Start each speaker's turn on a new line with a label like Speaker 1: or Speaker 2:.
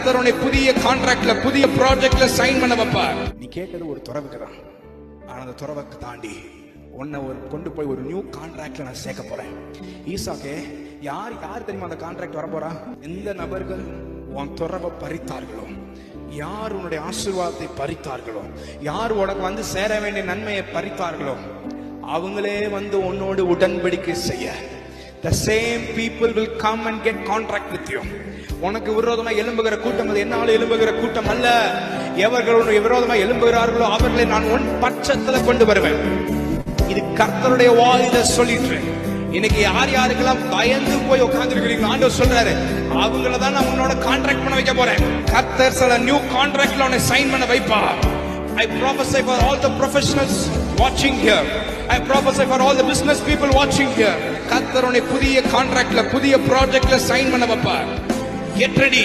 Speaker 1: கர்த்தர் உன்னை புதிய கான்ட்ராக்ட்ல புதிய ப்ராஜெக்ட்ல சைன் பண்ண வைப்பார். நீ கேட்டது ஒரு துறவுக்கு தான், ஆனா அந்த துறவுக்கு தாண்டி உன்னை கொண்டு போய் ஒரு நியூ கான்ட்ராக்ட்ல நான் சேர்க்க போறேன். ஈசாக்கே, யார் தெரியுமா அந்த கான்ட்ராக்ட் வர போறா? எந்த நபர்கள் உன் துறவை பறித்தார்களோ, யார் உன்னுடைய ஆசீர்வாதத்தை பறித்தார்களோ, யார் உனக்கு வந்து சேர வேண்டிய நன்மையை பறித்தார்களோ, அவங்களே வந்து உன்னோடு உடன்படிக்கை செய்ய. The same people will come and get contract with you. உனக்கு விரோதமாக எழும்புகிற கூட்டம் அது என்னால எழும்புகிற கூட்டம் அல்ல. எவர்கள் உனக்கு விரோதமாக எழும்புகிறார்களோ அவர்களை நான் உன் பட்சத்துல கொண்டு வருவேன். இது கர்த்தருடைய வாயில சொல்லிட்டு இன்னைக்கு யாருக்கெல்லாம் பயந்து போய் உட்கார்ந்துருக்கிறீங்க, ஆண்டவர் சொல்றாரு, அவங்கள தான் நான் உன்னோட கான்ட்ராக்ட் பண்ண வைக்க போறேன். கர்த்தர் சில நியூ கான்ட்ராக்ட்ல உன்னை சைன் பண்ண வைப்பா. I prophesy for all the professionals watching here. I prophesy for all the business people watching here. கர்த்தர் உன்னை புதிய கான்ட்ராக்ட்ல புதிய ப்ராஜெக்ட்ல சைன் பண்ண வைப்பார். Get ready.